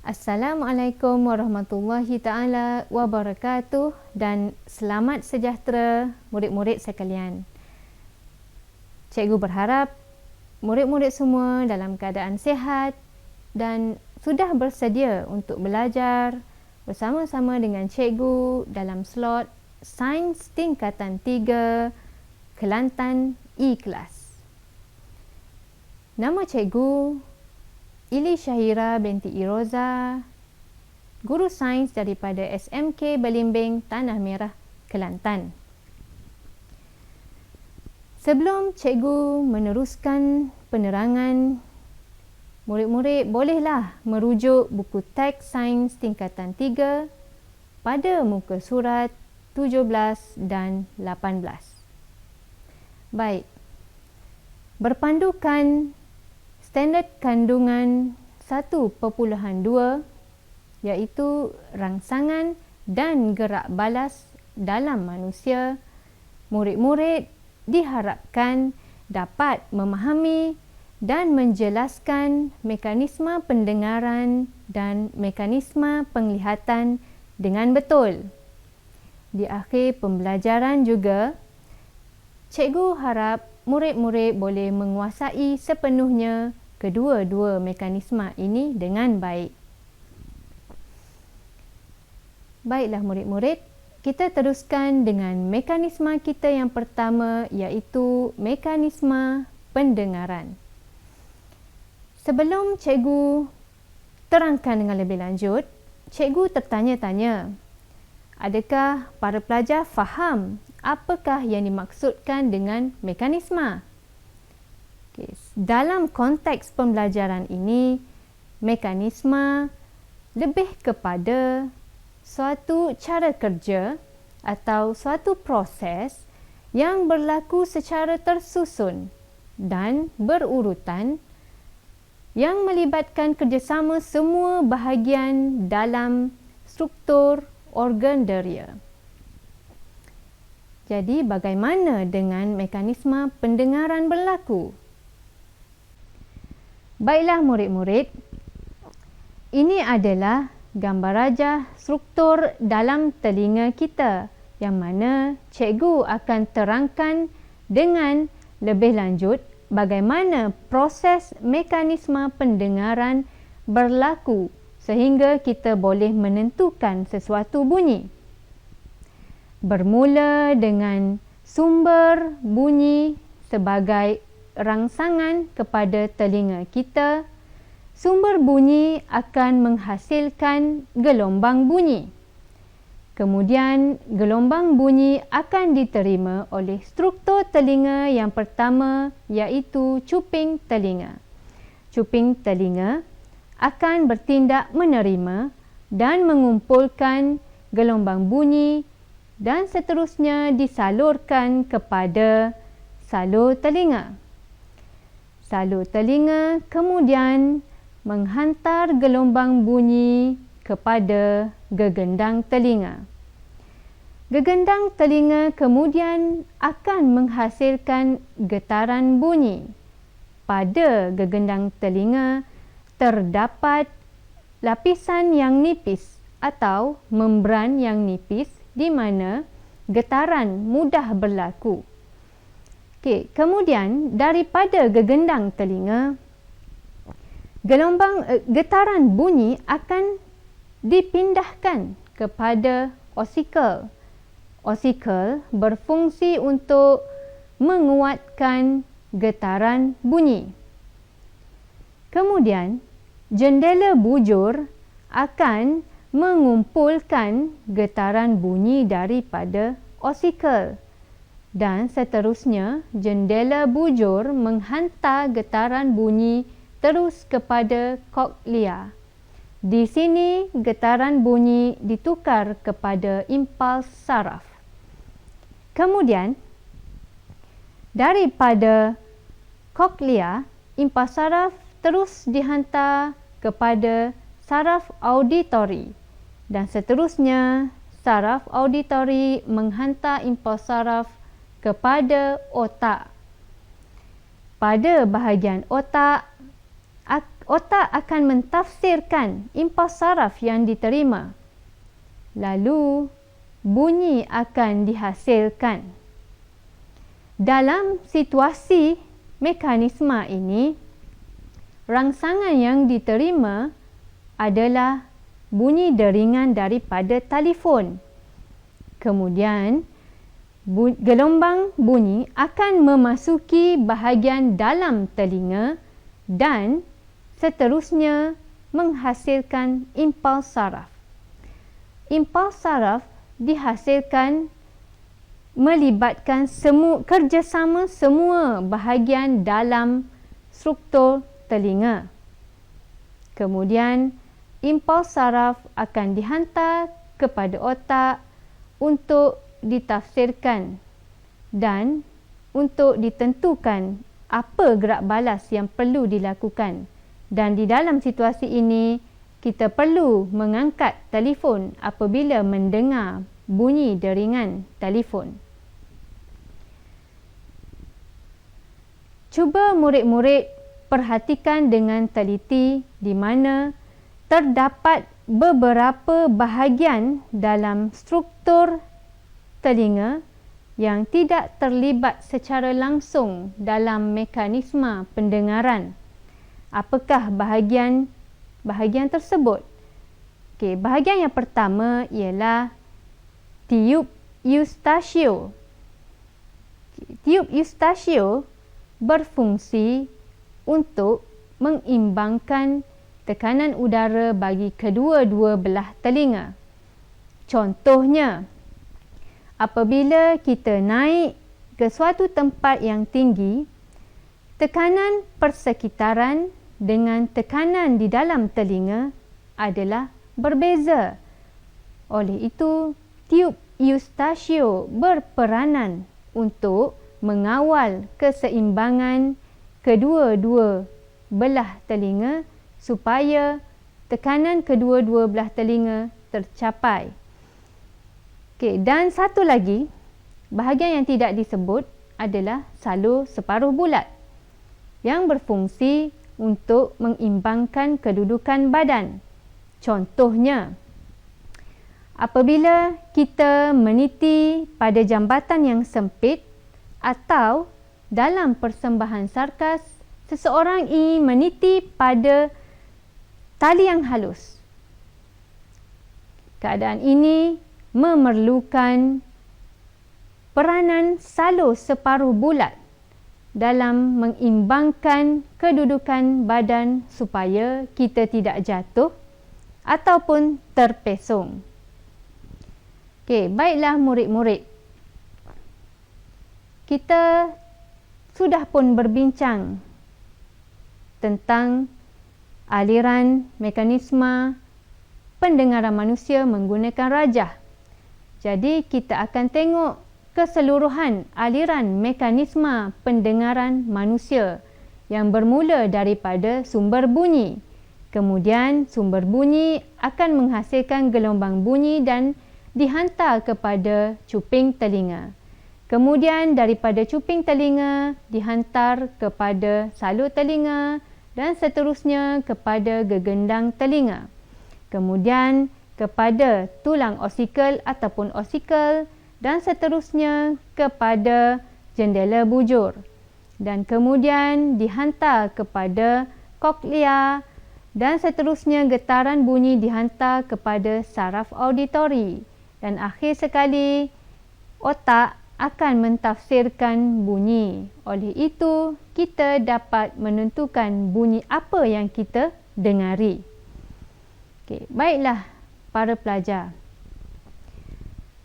Assalamualaikum warahmatullahi taala wabarakatuh dan selamat sejahtera murid-murid sekalian. Cikgu berharap murid-murid semua dalam keadaan sihat dan sudah bersedia untuk belajar bersama-sama dengan cikgu dalam slot Sains Tingkatan 3 Kelantan E-Kelas. Nama cikgu Ili Syahira binti Iroza, guru sains daripada SMK Belimbing, Tanah Merah, Kelantan. Sebelum cikgu meneruskan penerangan, murid-murid bolehlah merujuk buku teks sains tingkatan 3 pada muka surat 17 dan 18. Baik, berpandukan standard kandungan 1.2 iaitu rangsangan dan gerak balas dalam manusia, murid-murid diharapkan dapat memahami dan menjelaskan mekanisme pendengaran dan mekanisme penglihatan dengan betul. Di akhir pembelajaran juga, cikgu harap murid-murid boleh menguasai sepenuhnya kedua-dua mekanisme ini dengan baik. Baiklah murid-murid, kita teruskan dengan mekanisme kita yang pertama iaitu mekanisme pendengaran. Sebelum cikgu terangkan dengan lebih lanjut, cikgu tertanya-tanya, adakah para pelajar faham apakah yang dimaksudkan dengan mekanisme? Okay. Dalam konteks pembelajaran ini, mekanisme lebih kepada suatu cara kerja atau suatu proses yang berlaku secara tersusun dan berurutan yang melibatkan kerjasama semua bahagian dalam struktur organ deria. Jadi, bagaimana dengan mekanisme pendengaran berlaku? Baiklah murid-murid, ini adalah gambar rajah struktur dalam telinga kita yang mana cikgu akan terangkan dengan lebih lanjut bagaimana proses mekanisme pendengaran berlaku sehingga kita boleh menentukan sesuatu bunyi. Bermula dengan sumber bunyi sebagai rangsangan kepada telinga kita, sumber bunyi akan menghasilkan gelombang bunyi. Kemudian, gelombang bunyi akan diterima oleh struktur telinga yang pertama iaitu cuping telinga. Cuping telinga akan bertindak menerima dan mengumpulkan gelombang bunyi dan seterusnya disalurkan kepada salur telinga. Salur telinga kemudian menghantar gelombang bunyi kepada gegendang telinga. Gegendang telinga kemudian akan menghasilkan getaran bunyi. Pada gegendang telinga terdapat lapisan yang nipis atau membran yang nipis di mana getaran mudah berlaku. Okey, kemudian daripada gegendang telinga, getaran bunyi akan dipindahkan kepada osikel. Osikel berfungsi untuk menguatkan getaran bunyi. Kemudian, jendela bujur akan mengumpulkan getaran bunyi daripada osikel dan seterusnya jendela bujur menghantar getaran bunyi terus kepada koklea. Di sini getaran bunyi ditukar kepada impuls saraf. Kemudian daripada koklea, impuls saraf terus dihantar kepada saraf auditori dan seterusnya saraf auditori menghantar impuls saraf kepada otak. Pada bahagian otak otak akan mentafsirkan impuls saraf yang diterima. Lalu, bunyi akan dihasilkan. Dalam situasi mekanisme ini, rangsangan yang diterima adalah bunyi deringan daripada telefon. Kemudian, gelombang bunyi akan memasuki bahagian dalam telinga dan seterusnya menghasilkan impuls saraf. Impuls saraf dihasilkan melibatkan kerjasama semua bahagian dalam struktur telinga. Kemudian, impuls saraf akan dihantar kepada otak untuk ditafsirkan dan untuk ditentukan apa gerak balas yang perlu dilakukan. Dan di dalam situasi ini, kita perlu mengangkat telefon apabila mendengar bunyi deringan telefon. Cuba murid-murid perhatikan dengan teliti di mana terdapat beberapa bahagian dalam struktur telinga yang tidak terlibat secara langsung dalam mekanisme pendengaran. Apakah bahagian tersebut? Bahagian yang pertama ialah tiub eustachio. Tiub eustachio berfungsi untuk mengimbangkan tekanan udara bagi kedua-dua belah telinga. Contohnya, apabila kita naik ke suatu tempat yang tinggi, tekanan persekitaran dengan tekanan di dalam telinga adalah berbeza. Oleh itu, tiub eustachio berperanan untuk mengawal keseimbangan kedua-dua belah telinga supaya tekanan kedua-dua belah telinga tercapai. Dan satu lagi, bahagian yang tidak disebut adalah salur separuh bulat yang berfungsi untuk mengimbangkan kedudukan badan. Contohnya, apabila kita meniti pada jambatan yang sempit atau dalam persembahan sarkas, seseorang ingin meniti pada tali yang halus. Keadaan ini memerlukan peranan salur separuh bulat dalam mengimbangkan kedudukan badan supaya kita tidak jatuh ataupun terpesong. Baiklah murid-murid. Kita sudah pun berbincang tentang aliran mekanisme pendengaran manusia menggunakan rajah. Jadi kita akan tengok keseluruhan aliran mekanisme pendengaran manusia yang bermula daripada sumber bunyi. Kemudian sumber bunyi akan menghasilkan gelombang bunyi dan dihantar kepada cuping telinga. Kemudian daripada cuping telinga dihantar kepada salur telinga dan seterusnya kepada gegendang telinga. Kemudian kepada tulang osikel ataupun osikel dan seterusnya kepada jendela bujur. Dan kemudian dihantar kepada koklea dan seterusnya getaran bunyi dihantar kepada saraf auditori. Dan akhir sekali, otak akan mentafsirkan bunyi. Oleh itu, kita dapat menentukan bunyi apa yang kita dengari. Baiklah para pelajar.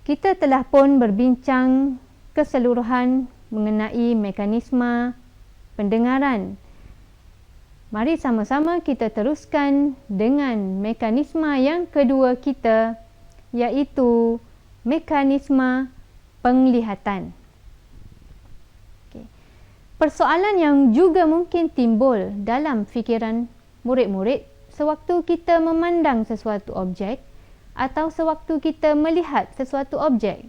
Kita telah pun berbincang keseluruhan mengenai mekanisme pendengaran. Mari sama-sama kita teruskan dengan mekanisme yang kedua kita, iaitu mekanisme penglihatan. Persoalan yang juga mungkin timbul dalam fikiran murid-murid sewaktu kita memandang sesuatu objek atau sewaktu kita melihat sesuatu objek.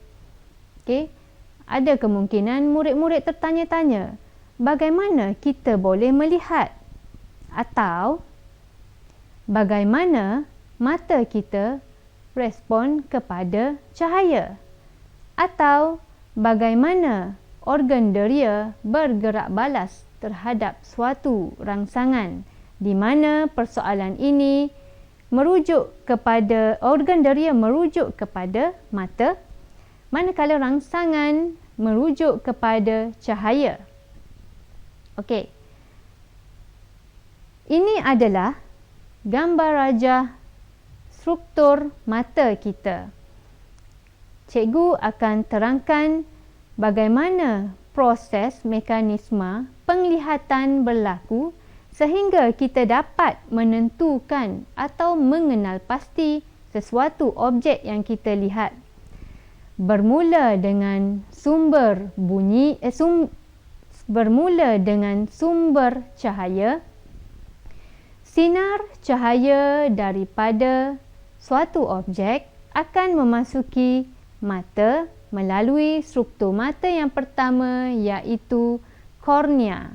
Ada kemungkinan murid-murid tertanya-tanya, bagaimana kita boleh melihat? Atau bagaimana mata kita respon kepada cahaya, atau bagaimana organ deria bergerak balas terhadap suatu rangsangan, di mana persoalan ini merujuk kepada organ deria merujuk kepada mata, manakala rangsangan merujuk kepada cahaya. Okey. Ini adalah gambar rajah struktur mata kita. Cikgu akan terangkan bagaimana proses mekanisme penglihatan berlaku sehingga kita dapat menentukan atau mengenal pasti sesuatu objek yang kita lihat. Bermula dengan sumber cahaya. Sinar cahaya daripada suatu objek akan memasuki mata melalui struktur mata yang pertama, iaitu kornea.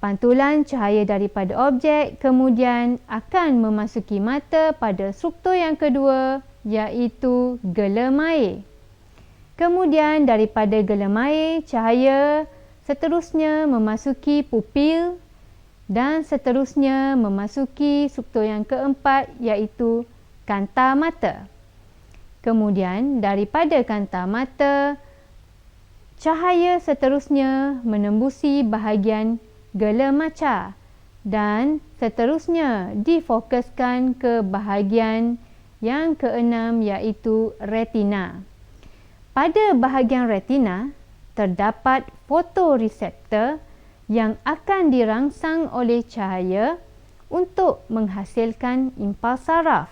Pantulan cahaya daripada objek kemudian akan memasuki mata pada struktur yang kedua, iaitu gelem air. Kemudian daripada gelem air, cahaya seterusnya memasuki pupil dan seterusnya memasuki struktur yang keempat, iaitu kanta mata. Kemudian daripada kanta mata, cahaya seterusnya menembusi bahagian gelem maca dan seterusnya difokuskan ke bahagian yang keenam, iaitu retina. Pada bahagian retina terdapat fotoreseptor yang akan dirangsang oleh cahaya untuk menghasilkan impuls saraf.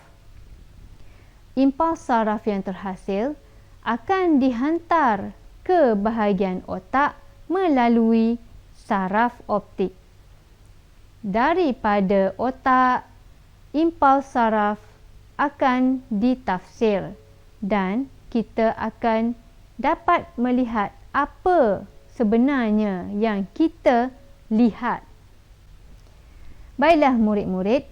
Impuls saraf yang terhasil akan dihantar ke bahagian otak melalui saraf optik. Daripada otak, impuls saraf akan ditafsir dan kita akan dapat melihat apa sebenarnya yang kita lihat. Baiklah murid-murid,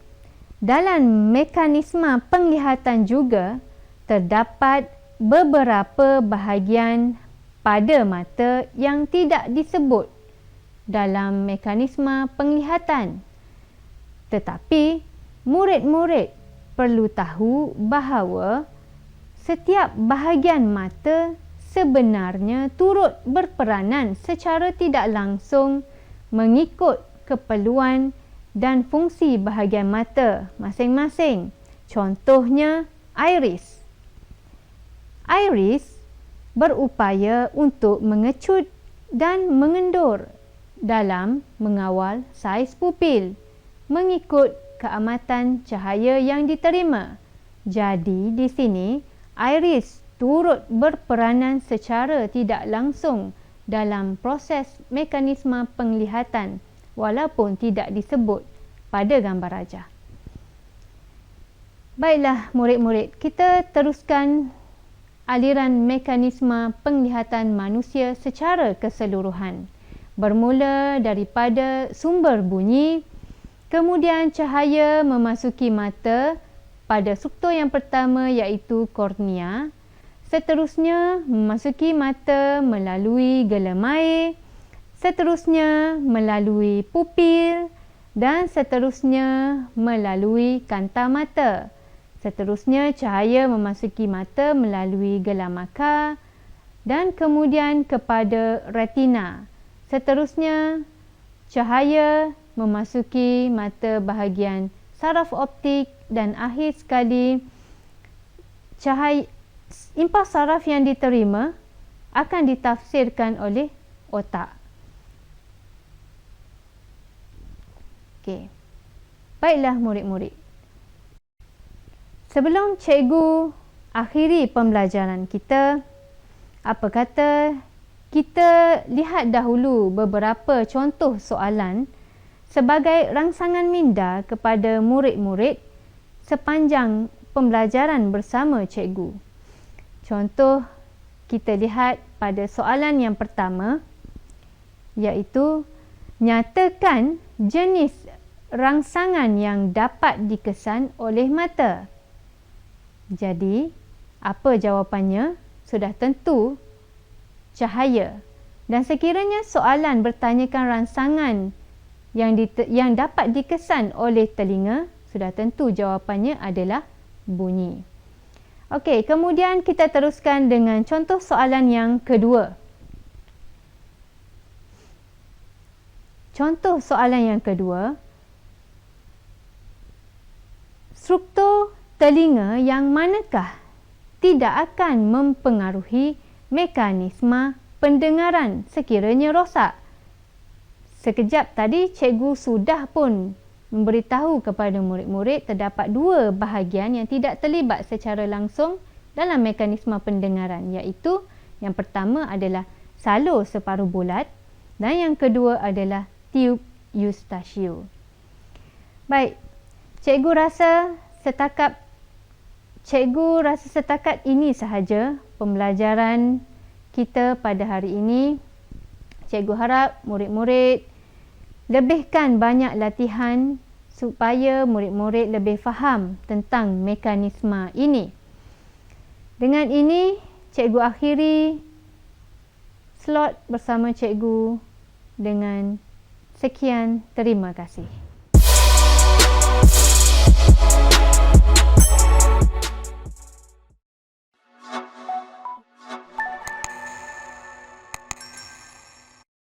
dalam mekanisme penglihatan juga terdapat beberapa bahagian pada mata yang tidak disebut dalam mekanisme penglihatan. Tetapi murid-murid perlu tahu bahawa setiap bahagian mata sebenarnya turut berperanan secara tidak langsung mengikut keperluan dan fungsi bahagian mata masing-masing. Contohnya iris. Iris berupaya untuk mengecut dan mengendur dalam mengawal saiz pupil mengikut keamatan cahaya yang diterima. Jadi di sini iris turut berperanan secara tidak langsung dalam proses mekanisme penglihatan walaupun tidak disebut pada gambar rajah. Baiklah murid-murid, kita teruskan aliran mekanisme penglihatan manusia secara keseluruhan. Bermula daripada sumber bunyi, kemudian cahaya memasuki mata pada struktur yang pertama, iaitu kornea. Seterusnya memasuki mata melalui gelem air, seterusnya melalui pupil dan seterusnya melalui kanta mata. Seterusnya cahaya memasuki mata melalui gelam mata dan kemudian kepada retina. Seterusnya cahaya memasuki mata bahagian saraf optik dan akhir sekali impuls saraf yang diterima akan ditafsirkan oleh otak. Okey. Baiklah murid-murid. Sebelum cikgu akhiri pembelajaran kita, apa kata kita lihat dahulu beberapa contoh soalan sebagai rangsangan minda kepada murid-murid sepanjang pembelajaran bersama cikgu. Contoh kita lihat pada soalan yang pertama, iaitu nyatakan jenis rangsangan yang dapat dikesan oleh mata. Jadi, apa jawapannya? Sudah tentu cahaya. Dan sekiranya soalan bertanyakan rangsangan yang dapat dikesan oleh telinga, sudah tentu jawapannya adalah bunyi. Okey, kemudian kita teruskan dengan contoh soalan yang kedua. Contoh soalan yang kedua, struktur telinga yang manakah tidak akan mempengaruhi mekanisme pendengaran sekiranya rosak? Sekejap tadi cikgu sudah pun memberitahu kepada murid-murid terdapat dua bahagian yang tidak terlibat secara langsung dalam mekanisme pendengaran, iaitu yang pertama adalah salur separuh bulat dan yang kedua adalah tiub Eustachius. Baik, cikgu rasa setakat ini sahaja pembelajaran kita pada hari ini. Cikgu harap murid-murid lebihkan banyak latihan supaya murid-murid lebih faham tentang mekanisme ini. Dengan ini, cikgu akhiri slot bersama cikgu dengan sekian, terima kasih.